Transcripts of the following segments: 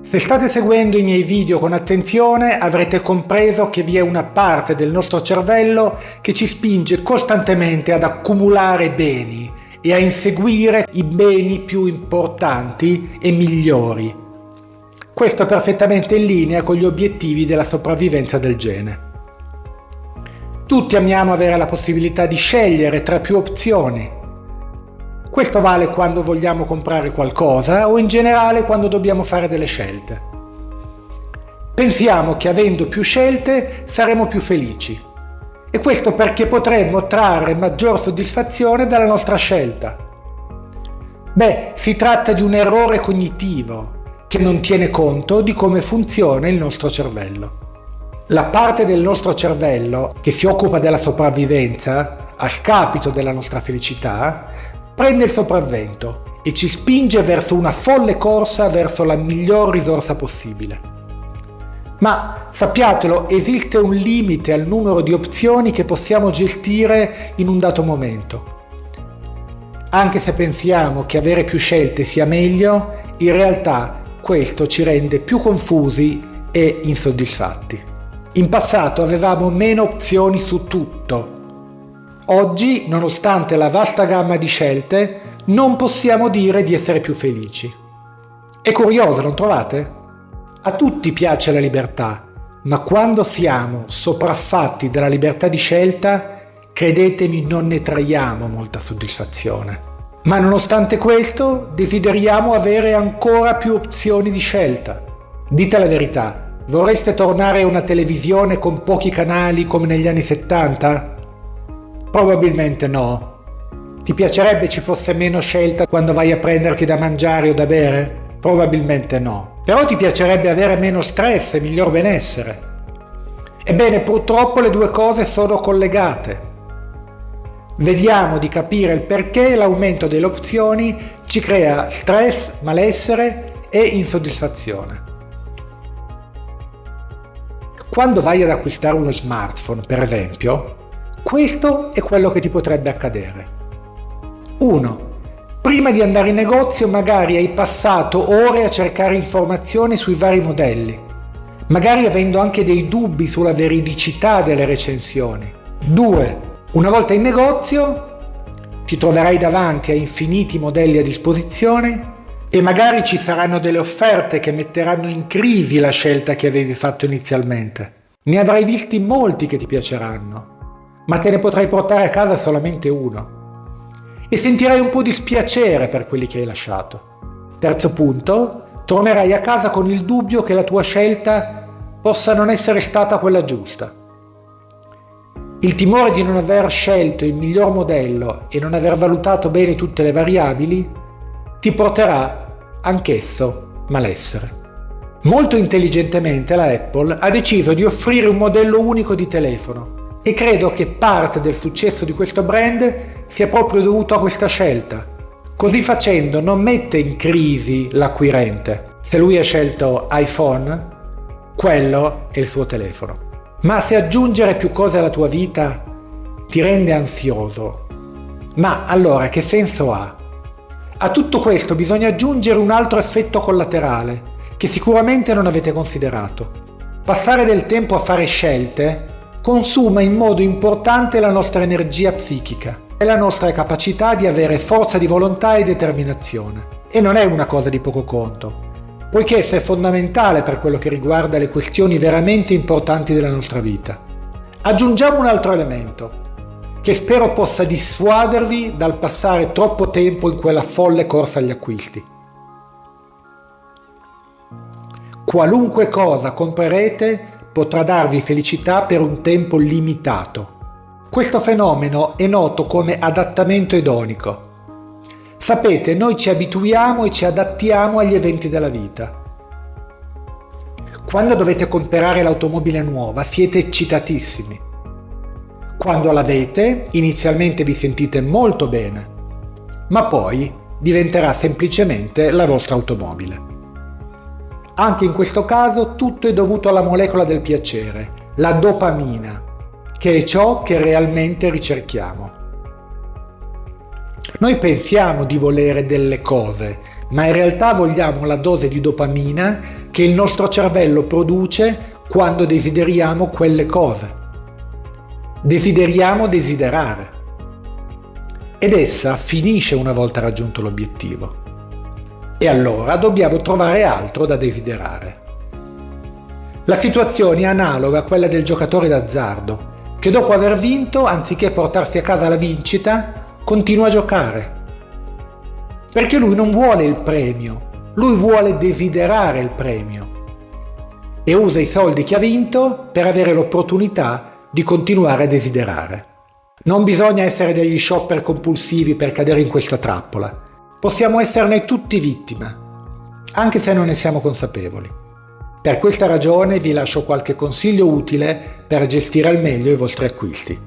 Se state seguendo i miei video con attenzione avrete compreso che vi è una parte del nostro cervello che ci spinge costantemente ad accumulare beni e a inseguire i beni più importanti e migliori. Questo è perfettamente in linea con gli obiettivi della sopravvivenza del gene. Tutti amiamo avere la possibilità di scegliere tra più opzioni. Questo vale quando vogliamo comprare qualcosa o in generale quando dobbiamo fare delle scelte. Pensiamo che avendo più scelte saremo più felici. E questo perché potremmo trarre maggior soddisfazione dalla nostra scelta. Si tratta di un errore cognitivo che non tiene conto di come funziona il nostro cervello. La parte del nostro cervello che si occupa della sopravvivenza, a scapito della nostra felicità, prende il sopravvento e ci spinge verso una folle corsa verso la miglior risorsa possibile. Ma sappiatelo, esiste un limite al numero di opzioni che possiamo gestire in un dato momento. Anche se pensiamo che avere più scelte sia meglio, in realtà questo ci rende più confusi e insoddisfatti. In passato avevamo meno opzioni su tutto. Oggi, nonostante la vasta gamma di scelte, non possiamo dire di essere più felici. È curioso, non trovate? A tutti piace la libertà, ma quando siamo sopraffatti dalla libertà di scelta, credetemi, non ne traiamo molta soddisfazione. Ma nonostante questo, desideriamo avere ancora più opzioni di scelta. Dite la verità, vorreste tornare a una televisione con pochi canali come negli anni 70? Probabilmente no. Ti piacerebbe ci fosse meno scelta quando vai a prenderti da mangiare o da bere? Probabilmente no. Però ti piacerebbe avere meno stress e miglior benessere. Ebbene, purtroppo le due cose sono collegate. Vediamo di capire il perché l'aumento delle opzioni ci crea stress, malessere e insoddisfazione. Quando vai ad acquistare uno smartphone, per esempio, questo è quello che ti potrebbe accadere. 1. Prima di andare in negozio magari hai passato ore a cercare informazioni sui vari modelli, magari avendo anche dei dubbi sulla veridicità delle recensioni. 2. Una volta in negozio ti troverai davanti a infiniti modelli a disposizione e magari ci saranno delle offerte che metteranno in crisi la scelta che avevi fatto inizialmente. Ne avrai visti molti che ti piaceranno, ma te ne potrai portare a casa solamente uno. E sentirai un po' di dispiacere per quelli che hai lasciato. Terzo punto, tornerai a casa con il dubbio che la tua scelta possa non essere stata quella giusta. Il timore di non aver scelto il miglior modello e non aver valutato bene tutte le variabili ti porterà anch'esso malessere. Molto intelligentemente la Apple ha deciso di offrire un modello unico di telefono e credo che parte del successo di questo brand sia proprio dovuto a questa scelta. Così facendo non mette in crisi l'acquirente. Se lui ha scelto iPhone, quello è il suo telefono. Ma se aggiungere più cose alla tua vita ti rende ansioso, ma allora che senso ha? A tutto questo bisogna aggiungere un altro effetto collaterale che sicuramente non avete considerato. Passare del tempo a fare scelte consuma in modo importante la nostra energia psichica e la nostra capacità di avere forza di volontà e determinazione. E non è una cosa di poco conto, poiché essa è fondamentale per quello che riguarda le questioni veramente importanti della nostra vita. Aggiungiamo un altro elemento, che spero possa dissuadervi dal passare troppo tempo in quella folle corsa agli acquisti. Qualunque cosa comprerete potrà darvi felicità per un tempo limitato. Questo fenomeno è noto come adattamento edonico. Sapete, noi ci abituiamo e ci adattiamo agli eventi della vita. Quando dovete comprare l'automobile nuova siete eccitatissimi. Quando l'avete, inizialmente vi sentite molto bene, ma poi diventerà semplicemente la vostra automobile. Anche in questo caso tutto è dovuto alla molecola del piacere, la dopamina, che è ciò che realmente ricerchiamo. Noi pensiamo di volere delle cose, ma in realtà vogliamo la dose di dopamina che il nostro cervello produce quando desideriamo quelle cose. Desideriamo desiderare. Ed essa finisce una volta raggiunto l'obiettivo. E allora dobbiamo trovare altro da desiderare. La situazione è analoga a quella del giocatore d'azzardo, che dopo aver vinto, anziché portarsi a casa la vincita, continua a giocare. Perché lui non vuole il premio, lui vuole desiderare il premio. E usa i soldi che ha vinto per avere l'opportunità di continuare a desiderare. Non bisogna essere degli shopper compulsivi per cadere in questa trappola. Possiamo esserne tutti vittima, anche se non ne siamo consapevoli. Per questa ragione vi lascio qualche consiglio utile per gestire al meglio i vostri acquisti.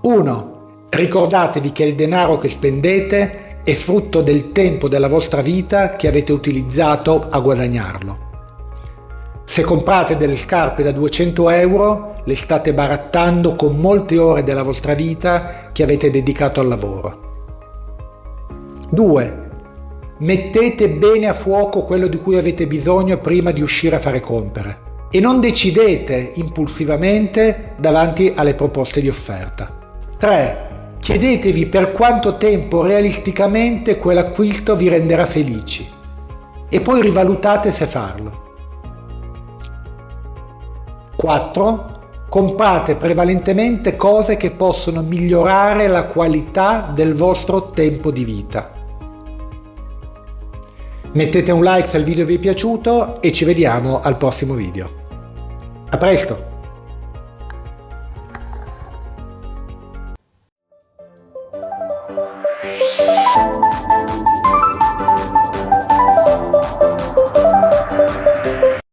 1. Ricordatevi che il denaro che spendete è frutto del tempo della vostra vita che avete utilizzato a guadagnarlo. Se comprate delle scarpe da 200 euro, le state barattando con molte ore della vostra vita che avete dedicato al lavoro. 2. Mettete bene a fuoco quello di cui avete bisogno prima di uscire a fare compere e non decidete impulsivamente davanti alle proposte di offerta. 3. Chiedetevi per quanto tempo realisticamente quell'acquisto vi renderà felici e poi rivalutate se farlo. 4. Comprate prevalentemente cose che possono migliorare la qualità del vostro tempo di vita. Mettete un like se il video vi è piaciuto e ci vediamo al prossimo video. A presto!